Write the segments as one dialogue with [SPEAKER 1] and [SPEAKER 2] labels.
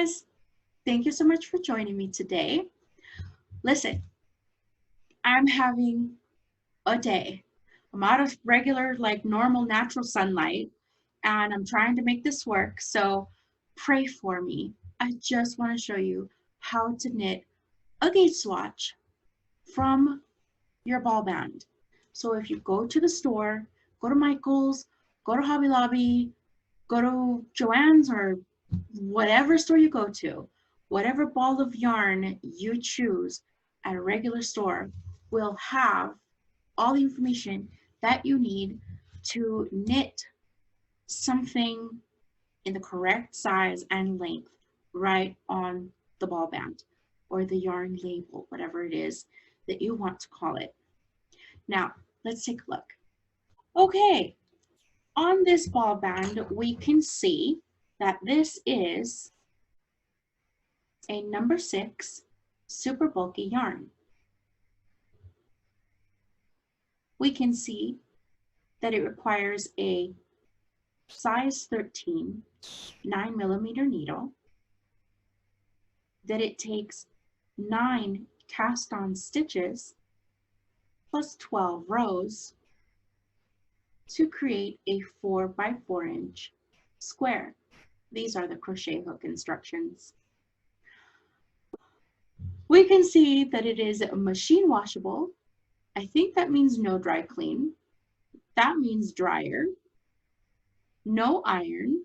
[SPEAKER 1] guys, thank you so much for joining me today. Listen, I'm having a day. I'm out of regular, like normal, natural sunlight, and I'm trying to make this work. So pray for me. I just want to show you how to knit a gauge swatch from your ball band. So if you go to the store, go to Michael's, go to Hobby Lobby, go to Joann's or whatever store you go to, whatever ball of yarn you choose at a regular store will have all the information that you need to knit something in the correct size and length right on the ball band or the yarn label, whatever it is that you want to call it. Now, let's take a look. Okay, on this ball band, we can see that this is a number 6 super bulky yarn. We can see that it requires a size 13 9mm needle, that it takes 9 cast on stitches plus 12 rows to create a 4x4 inch square. These are the crochet hook instructions. We can see that it is machine washable. I think that means no dry clean. That means dryer. No iron.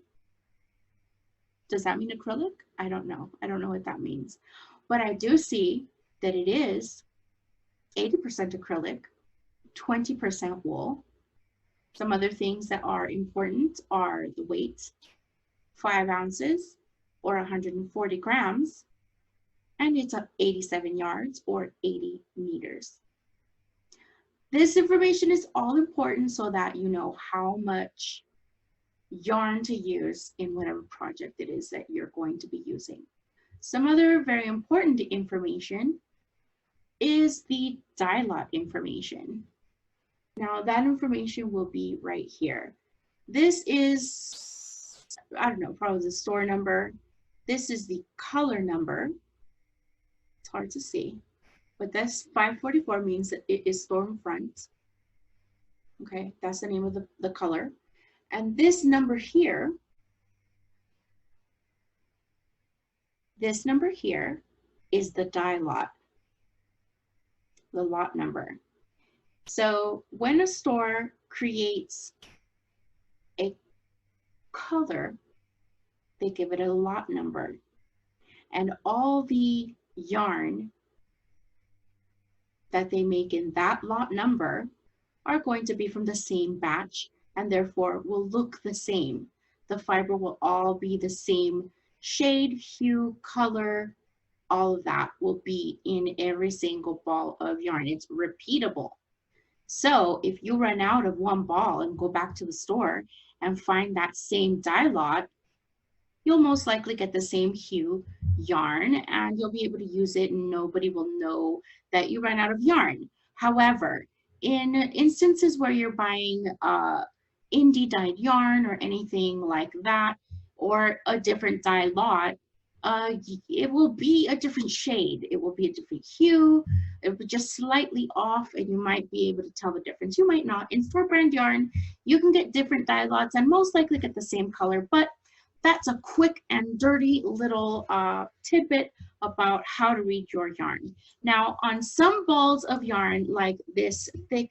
[SPEAKER 1] Does that mean acrylic? I don't know. I don't know what that means. But I do see that it is 80% acrylic, 20% wool. Some other things that are important are the weight, 5 ounces or 140 grams, and it's up 87 yards or 80 meters. This information is all important so that you know how much yarn to use in whatever project it is that you're going to be using. Some other very important information is the dye lot information. Now that information will be right here. This is, I don't know, probably the store number. This is the color number. It's hard to see, but this 544 means that it is storm front. Okay, that's the name of the color. And this number here, is the dye lot, the lot number. So when a store creates a color, they give it a lot number. And all the yarn that they make in that lot number are going to be from the same batch and therefore will look the same. The fiber will all be the same shade, hue, color, all of that will be in every single ball of yarn. It's repeatable. So if you run out of one ball and go back to the store and find that same dye lot, you'll most likely get the same hue yarn and you'll be able to use it and nobody will know that you ran out of yarn. However, in instances where you're buying indie dyed yarn or anything like that, or a different dye lot, it will be a different shade. It will be a different hue. It will be just slightly off and you might be able to tell the difference. You might not. In store brand yarn, you can get different dye lots and most likely get the same color, but that's a quick and dirty little tidbit about how to read your yarn. Now, on some balls of yarn, like this Thick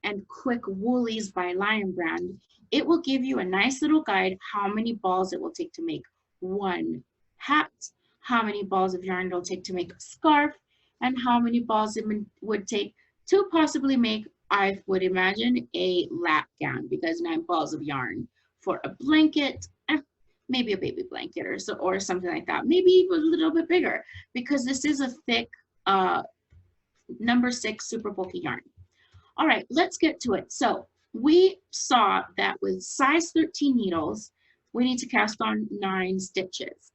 [SPEAKER 1] and Quick Woolies by Lion Brand, it will give you a nice little guide how many balls it will take to make one hat, how many balls of yarn it'll take to make a scarf, and how many balls it would take to possibly make, I would imagine, a lap gown, because 9 balls of yarn for a blanket, maybe a baby blanket or something like that, maybe even a little bit bigger, because this is a thick number 6 super bulky yarn. All right, let's get to it. So we saw that with size 13 needles, we need to cast on 9 stitches.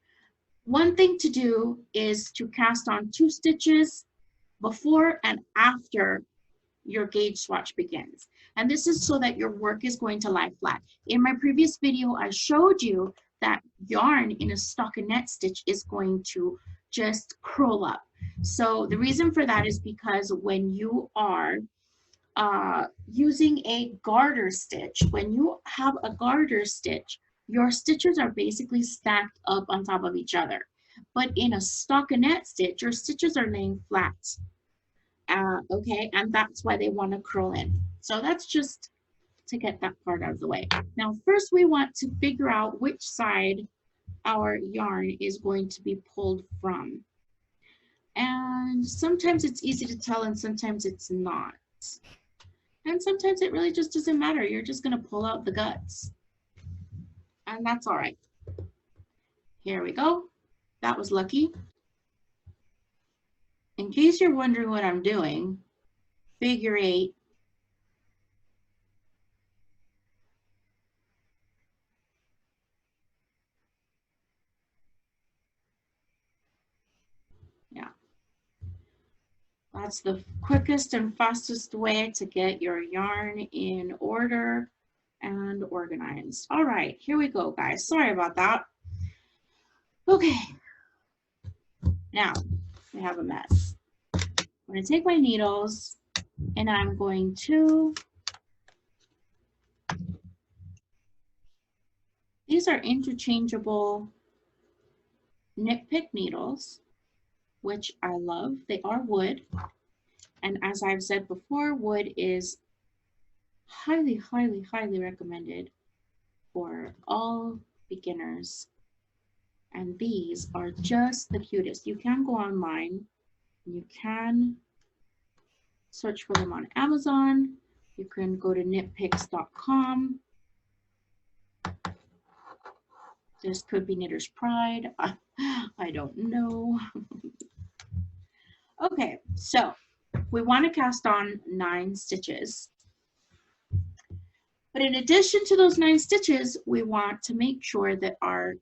[SPEAKER 1] One thing to do is to cast on 2 stitches before and after your gauge swatch begins. And this is so that your work is going to lie flat. In my previous video, I showed you that yarn in a stockinette stitch is going to just curl up. So the reason for that is because when you are using a garter stitch, when you have a garter stitch, your stitches are basically stacked up on top of each other. But in a stockinette stitch, your stitches are laying flat. Okay, and that's why they want to curl in. So that's just to get that part out of the way. Now, first we want to figure out which side our yarn is going to be pulled from. And sometimes it's easy to tell and sometimes it's not. And sometimes it really just doesn't matter. You're just gonna pull out the guts. And that's all right. Here we go. That was lucky. In case you're wondering what I'm doing, figure 8. Yeah. That's the quickest and fastest way to get your yarn in order and organized. All right, here we go, guys. Sorry about that. Okay. Now, we have a mess. I'm going to take my needles and I'm going to, these are interchangeable knit pick needles, which I love. They are wood. And as I've said before, wood is highly, highly, highly recommended for all beginners. And these are just the cutest. You can go online. You can search for them on Amazon. You can go to knitpicks.com. This could be Knitter's Pride. I don't know. Okay, so we want to cast on 9 stitches. But in addition to those 9 stitches, we want to make sure that our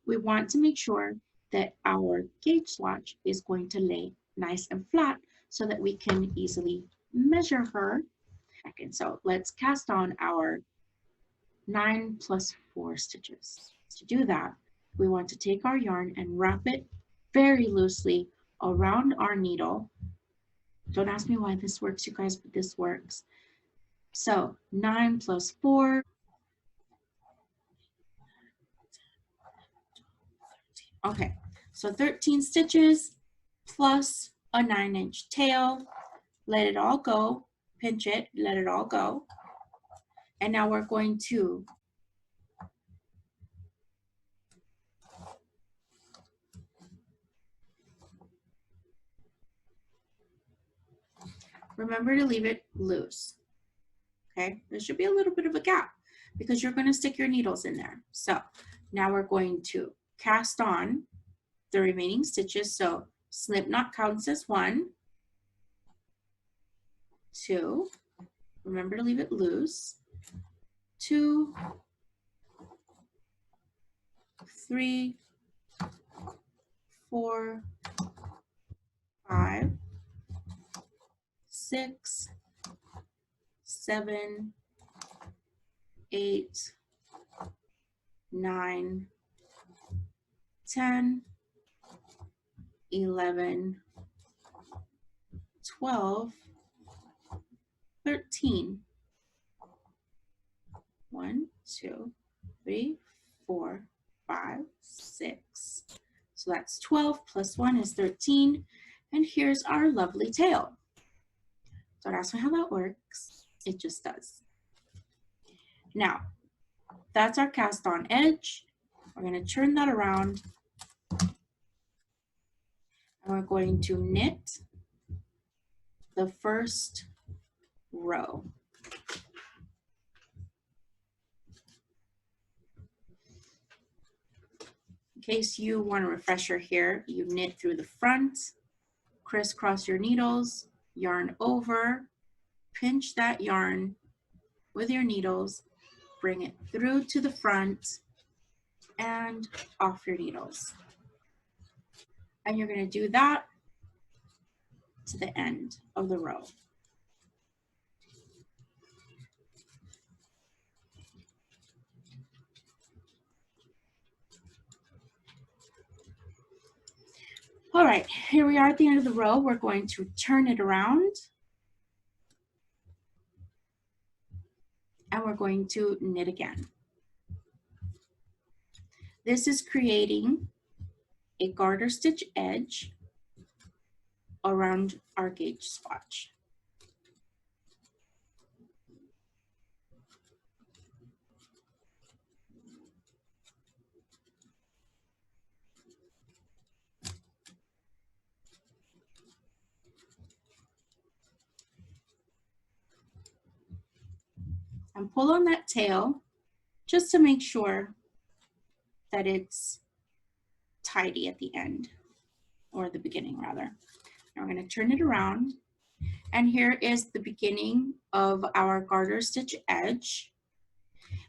[SPEAKER 1] we want to make sure that our gauge swatch is going to lay nice and flat so that we can easily measure her. And so let's cast on our 9 plus 4 stitches. To do that, we want to take our yarn and wrap it very loosely around our needle. Don't ask me why this works, you guys, but this works. So 9 plus 4. Okay, so 13 stitches plus a 9-inch tail. Let it all go. Pinch it, let it all go. And now we're going to remember to leave it loose. Okay, there should be a little bit of a gap because you're going to stick your needles in there. So now we're going to cast on the remaining stitches. So slip knot counts as 1, 2, remember to leave it loose, 2, 3, 4, 5, 6, 7, 8, 9, 10, 11, 12, 13. 1, 2, 3, 4, 5, 6. So that's 12 plus 1 is 13. And here's our lovely tail. Don't ask me how that works. It just does. Now, that's our cast on edge. We're going to turn that around. And we're going to knit the first row. In case you want a refresher here, you knit through the front, crisscross your needles, yarn over, pinch that yarn with your needles, bring it through to the front, and off your needles. And you're going to do that to the end of the row. All right, here we are at the end of the row. We're going to turn it around. And we're going to knit again. This is creating a garter stitch edge around our gauge swatch. And pull on that tail just to make sure that it's tidy at the end, or the beginning rather. Now we're going to turn it around, and here is the beginning of our garter stitch edge.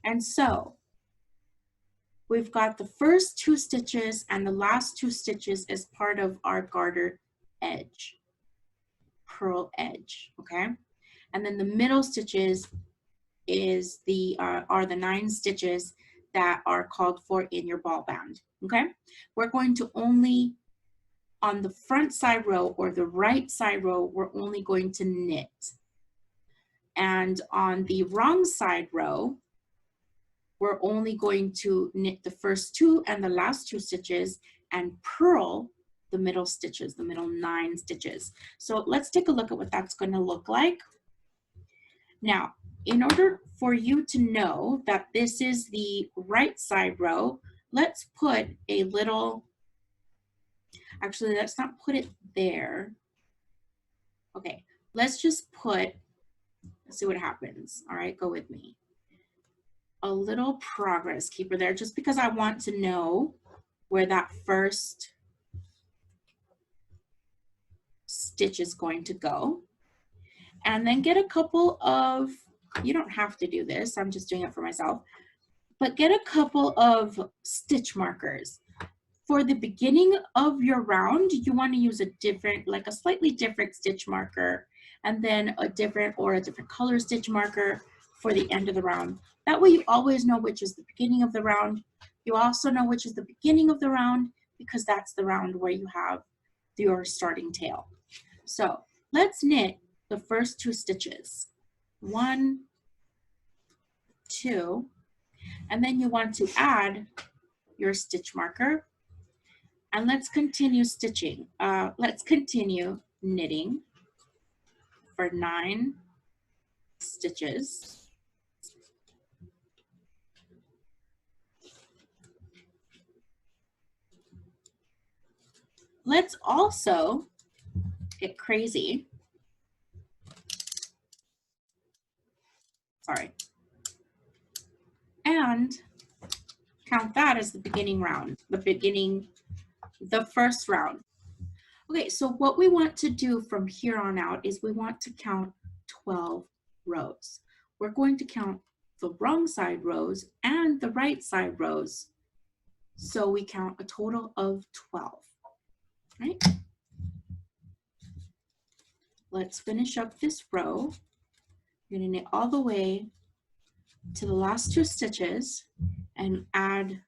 [SPEAKER 1] And so we've got the first 2 stitches and the last 2 stitches as part of our garter edge, purl edge, okay? And then the middle stitches is are the 9 stitches that are called for in your ball band, okay? We're going to only, on the front side row or the right side row, we're only going to knit. And on the wrong side row, we're only going to knit the first 2 and the last 2 stitches and purl the middle stitches, the middle 9 stitches. So let's take a look at what that's going to look like. Now, in order for you to know that this is the right side row, let's put a little, actually, let's not put it there. Okay, let's just put, let's see what happens. All right, go with me. A little progress keeper there, just because I want to know where that first stitch is going to go. And then get a couple of, you don't have to do this, I'm just doing it for myself, but get a couple of stitch markers. For the beginning of your round, you want to use a different, like a slightly different stitch marker, and then a different color stitch marker for the end of the round. That way you always know which is the beginning of the round. You also know which is the beginning of the round because that's the round where you have your starting tail. So let's knit the first 2 stitches. 1, 2, and then you want to add your stitch marker, and let's continue stitching. Let's continue knitting for 9 stitches. Let's also get crazy. Sorry. And count that as the beginning round, the first round. Okay, so what we want to do from here on out is we want to count 12 rows. We're going to count the wrong side rows and the right side rows. So we count a total of 12, right? Let's finish up this row. You're gonna knit all the way to the last 2 stitches and add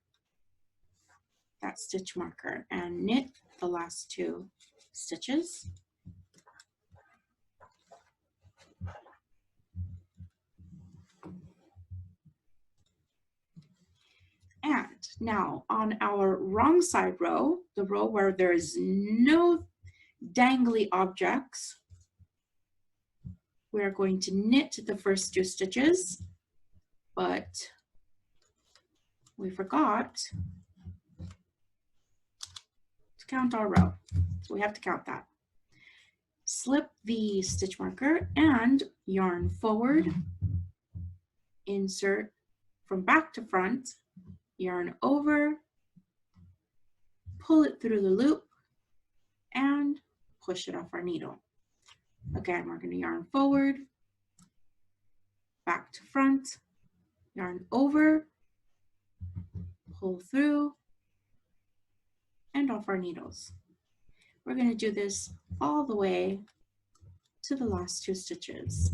[SPEAKER 1] that stitch marker and knit the last 2 stitches. And now on our wrong side row, the row where there is no dangly objects, we're going to knit the first 2 stitches, but we forgot to count our row. So we have to count that. Slip the stitch marker and yarn forward, insert from back to front, yarn over, pull it through the loop, and push it off our needle. Again, we're going to yarn forward, back to front, yarn over, pull through, and off our needles. We're going to do this all the way to the last 2 stitches.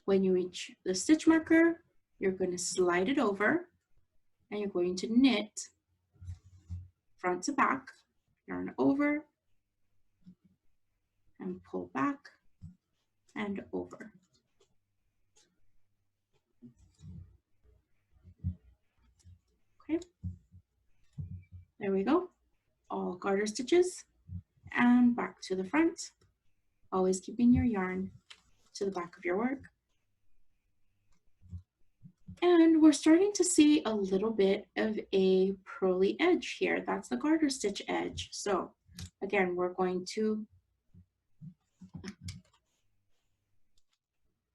[SPEAKER 1] When you reach the stitch marker, you're going to slide it over and you're going to knit front to back, yarn over and pull back and over. Okay, there we go. All garter stitches and back to the front, always keeping your yarn to the back of your work. And we're starting to see a little bit of a purly edge here. That's the garter stitch edge. So again, we're going to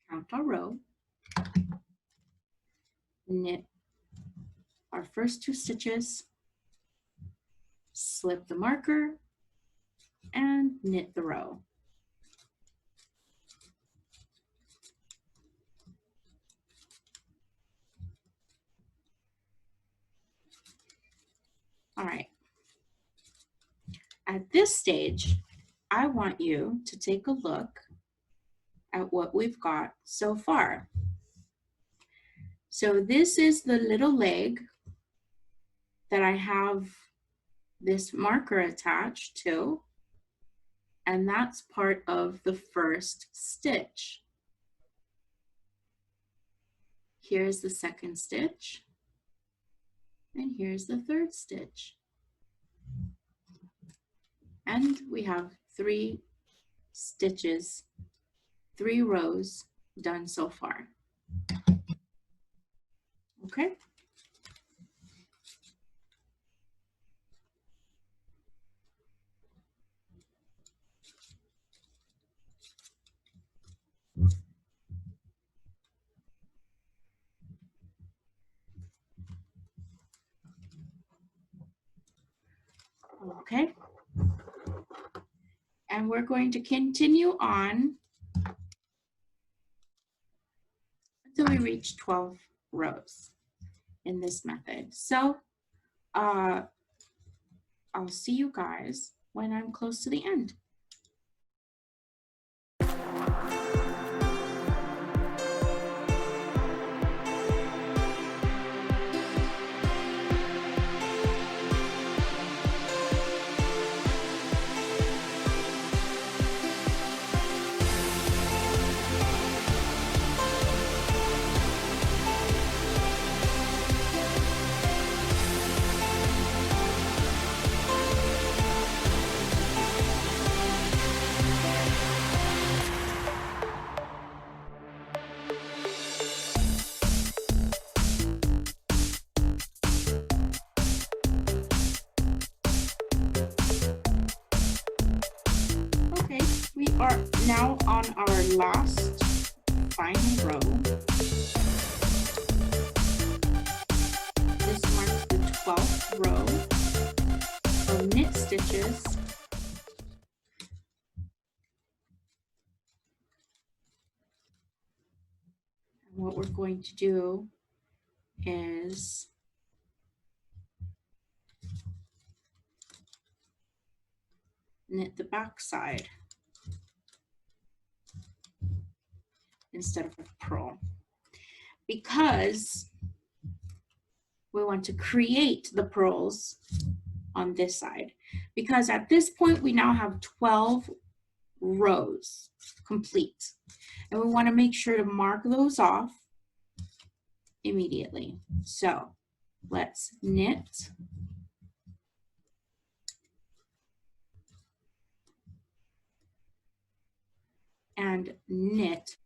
[SPEAKER 1] count our row, knit our first 2 stitches, slip the marker, and knit the row. All right. At this stage, I want you to take a look at what we've got so far. So this is the little leg that I have this marker attached to, and that's part of the first stitch. Here's the second stitch, and here's the third stitch. And we have 3 stitches, 3 rows done so far. Okay. Okay. And we're going to continue on until we reach 12 rows in this method. So I'll see you guys when I'm close to the end. Okay, we are now on our last final row. This marks the 12th row of knit stitches. And what we're going to do is knit the back side instead of a purl, because we want to create the purls on this side, because at this point we now have 12 rows complete, and we want to make sure to mark those off immediately. So let's knit and knit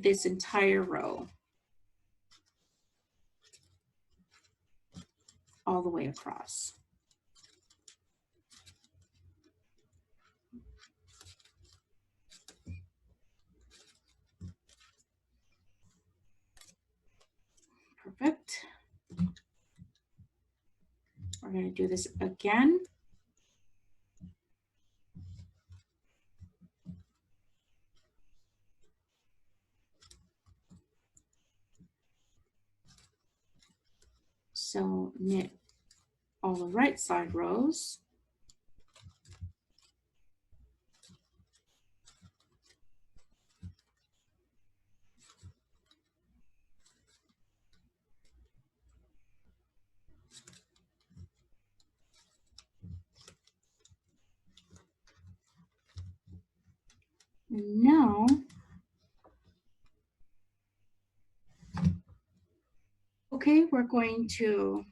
[SPEAKER 1] this entire row all the way across. Perfect. We're going to do this again. So knit all the right side rows. And now, okay, we're going to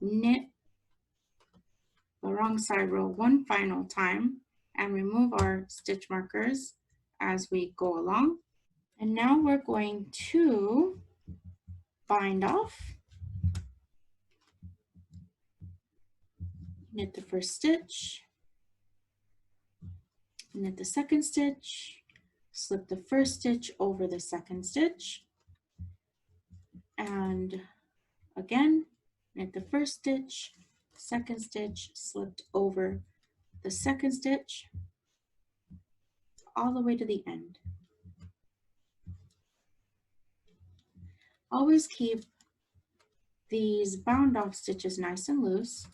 [SPEAKER 1] knit the wrong side row one final time and remove our stitch markers as we go along. And now we're going to bind off, knit the first stitch, knit the second stitch, slip the first stitch over the second stitch, and again, knit the first stitch, second stitch, slipped over the second stitch, all the way to the end. Always keep these bound off stitches nice and loose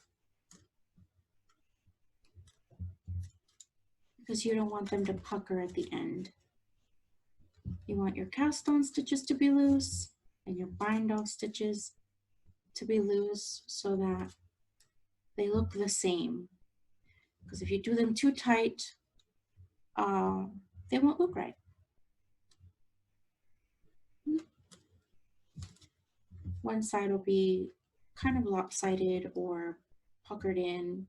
[SPEAKER 1] because you don't want them to pucker at the end. You want your cast on stitches to be loose and your bind off stitches to be loose so that they look the same. Because if you do them too tight, they won't look right. One side will be kind of lopsided or puckered in,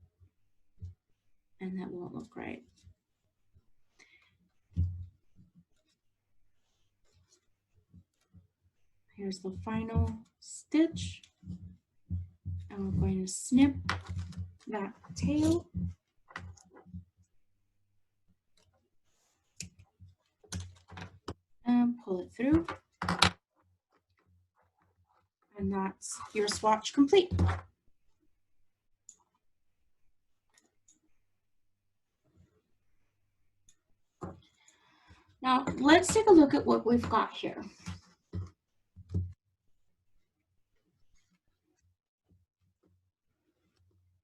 [SPEAKER 1] and that won't look right. Here's the final stitch, and we're going to snip that tail. And pull it through. And that's your swatch complete. Now let's take a look at what we've got here.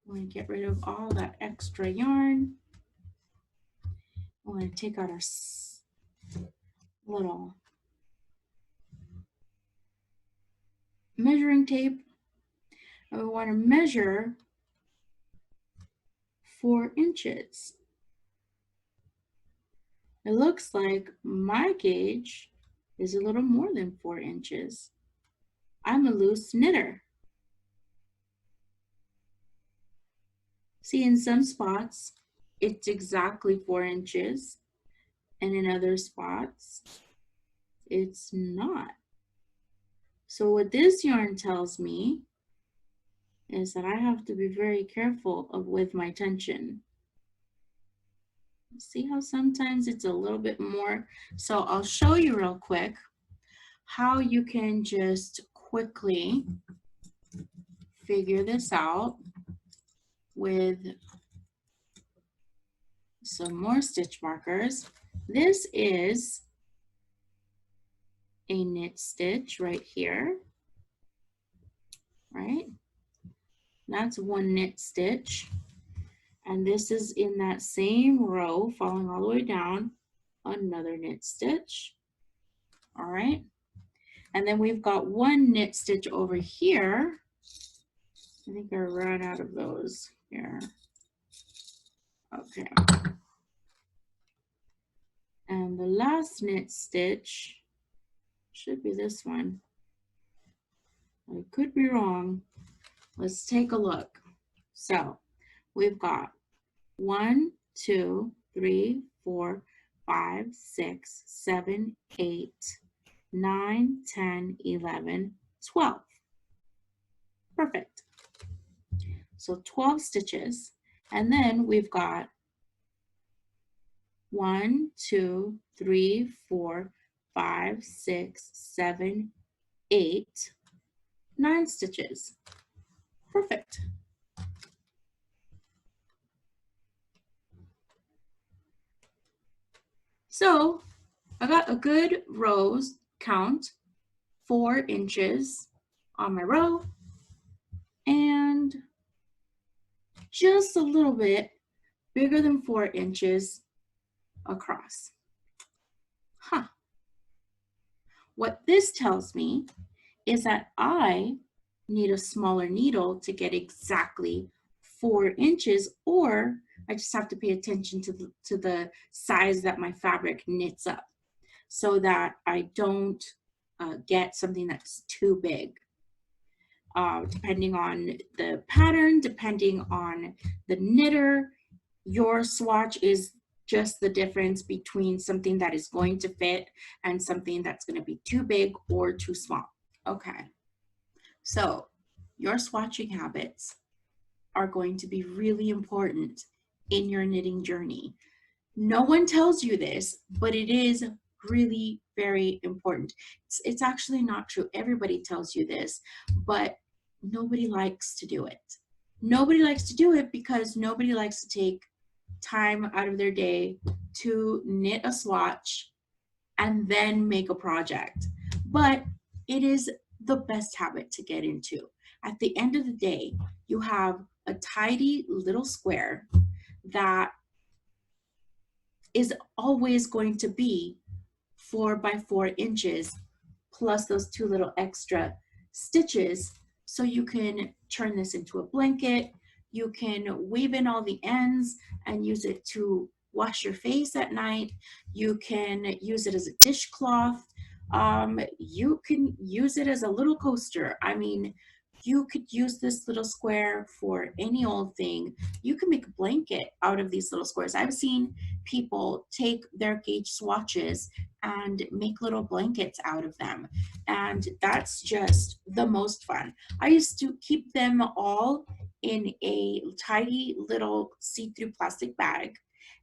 [SPEAKER 1] I want to get rid of all that extra yarn. I want to take out our little measuring tape. And we want to measure 4 inches. It looks like my gauge is a little more than 4 inches. I'm a loose knitter. See, in some spots, it's exactly 4 inches, and in other spots, it's not. So what this yarn tells me is that I have to be very careful with my tension. See how sometimes it's a little bit more? So I'll show you real quick how you can just quickly figure this out with some more stitch markers. This is a knit stitch right here, right? That's one knit stitch. And this is in that same row, falling all the way down, another knit stitch. All right. And then we've got one knit stitch over here. I think I ran out of those here. Okay. And the last knit stitch should be this one. I could be wrong. Let's take a look. So we've got 1, 2, 3, 4, 5, 6, 7, 8, 9, 10, 11, 12. Perfect. So 12 stitches. And then we've got 1, 2, 3, 4, 5, 6, 7, 8, 9 stitches. Perfect. So I got a good rows count, 4 inches on my row, and just a little bit bigger than 4 inches across. Huh. What this tells me is that I need a smaller needle to get exactly 4 inches, or I just have to pay attention to the size that my fabric knits up so that I don't get something that's too big. Depending on the pattern, depending on the knitter, your swatch is just the difference between something that is going to fit and something that's going to be too big or too small. Okay, so your swatching habits are going to be really important in your knitting journey. No one tells you this, but it is really very important. It's actually not true. Everybody tells you this, but nobody likes to do it. Nobody likes to do it because nobody likes to take time out of their day to knit a swatch and then make a project. But it is the best habit to get into. At the end of the day, you have a tidy little square that is always going to be 4 by 4 inches plus those 2 little extra stitches. So you can turn this into a blanket. You can weave in all the ends and use it to wash your face at night. You can use it as a dishcloth. You can use it as a little coaster. I mean, you could use this little square for any old thing. You can make a blanket out of these little squares. I've seen people take their gauge swatches and make little blankets out of them. And that's just the most fun. I used to keep them all in a tidy little see-through plastic bag.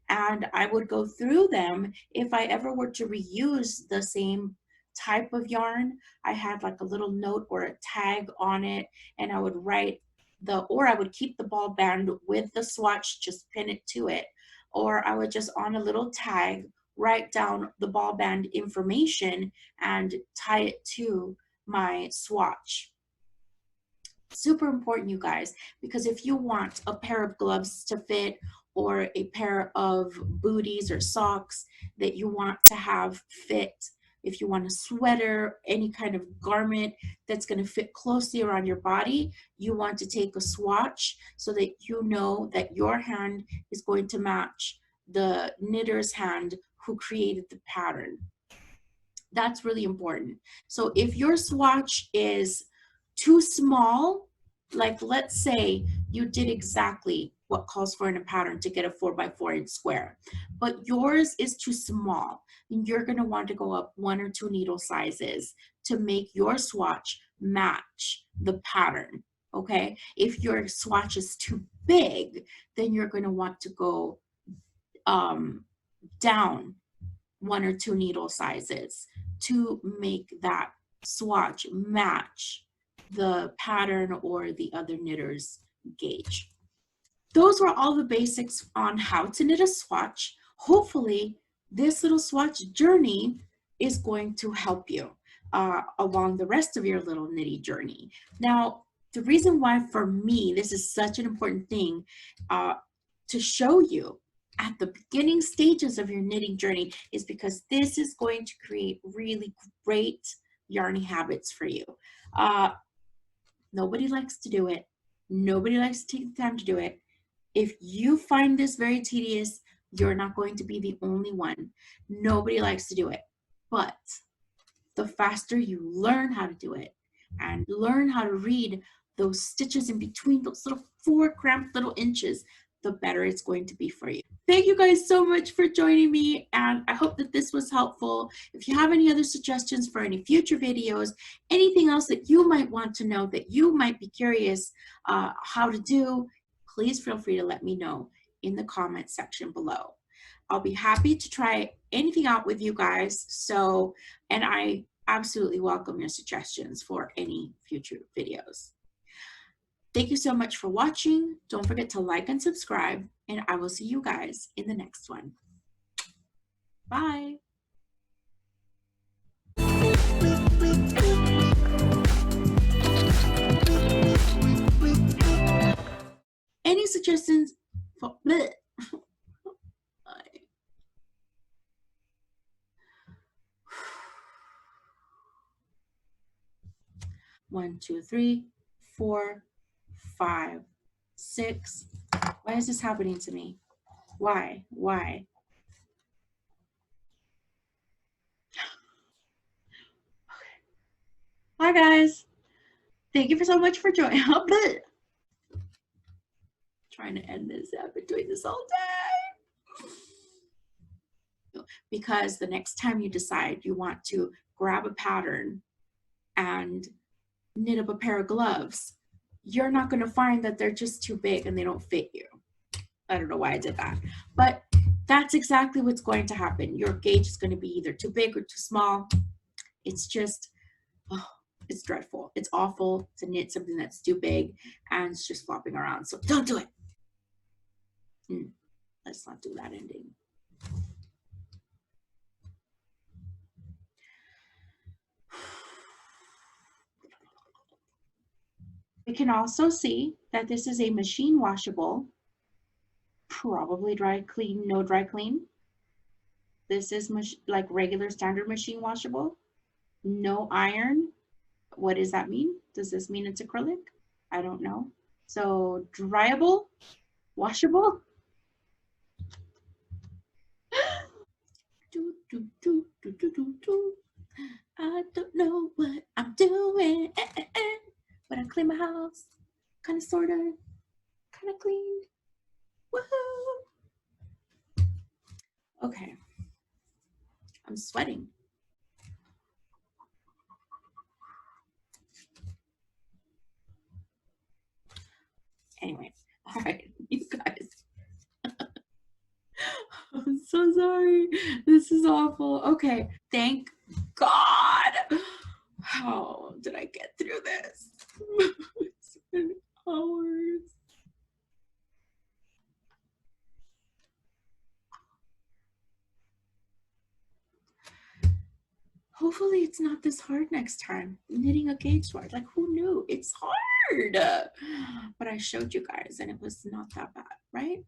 [SPEAKER 1] And I would go through them if I ever were to reuse the same type of yarn. I had like a little note or a tag on it, and I would write or I would keep the ball band with the swatch, just pin it to it, or I would just on a little tag write down the ball band information and tie it to my swatch. Super important, you guys, because if you want a pair of gloves to fit or a pair of booties or socks that you want to have fit, if you want a sweater, any kind of garment that's going to fit closely around your body, you want to take a swatch so that you know that your hand is going to match the knitter's hand who created the pattern. That's really important. So if your swatch is too small, like let's say you did exactly what calls for in a pattern to get a 4 by 4 inch square, but yours is too small, then you're going to want to go up 1 or 2 needle sizes to make your swatch match the pattern. Okay, if your swatch is too big, then you're going to want to go down 1 or 2 needle sizes to make that swatch match the pattern or the other knitter's gauge. Those were all the basics on how to knit a swatch. Hopefully this little swatch journey is going to help you along the rest of your little knitting journey. Now, the reason why for me this is such an important thing to show you at the beginning stages of your knitting journey is because this is going to create really great yarning habits for you. Nobody likes to do it. Nobody likes to take the time to do it. If you find this very tedious, you're not going to be the only one. Nobody likes to do it. But the faster you learn how to do it and learn how to read those stitches in between those little 4 cramped little inches, the better it's going to be for you. Thank you guys so much for joining me, and I hope that this was helpful. If you have any other suggestions for any future videos, anything else that you might want to know that you might be curious how to do, please feel free to let me know in the comment section below. I'll be happy to try anything out with you guys. And I absolutely welcome your suggestions for any future videos. Thank you so much for watching. Don't forget to like and subscribe, and I will see you guys in the next one. Bye. Any suggestions for bleh. 1, 2, 3, 4, 5, 6. Why is this happening to me? Why? Hi guys. Thank you so much for joining. Trying to end this. I've been doing this all day. Because the next time you decide you want to grab a pattern and knit up a pair of gloves, you're not going to find that they're just too big and they don't fit you. I don't know why I did that, but that's exactly what's going to happen. Your gauge is going to be either too big or too small. It's just, oh, it's dreadful. It's awful to knit something that's too big and it's just flopping around. So don't do it. Let's not do that ending. We can also see that this is a machine washable, probably dry clean, no dry clean. This is like regular standard machine washable, no iron. What does that mean? Does this mean it's acrylic? I don't know. So dryable, washable. I don't know what I'm doing, but I clean my house, kind of, sort of, kind of clean. Woohoo! Okay, I'm sweating. Anyway, all right, you guys. I'm so sorry. This is awful. Okay, thank God. How did I get through this? It's been hours. Hopefully it's not this hard next time. Knitting a gauge swatch, like who knew? It's hard. But I showed you guys and it was not that bad, right?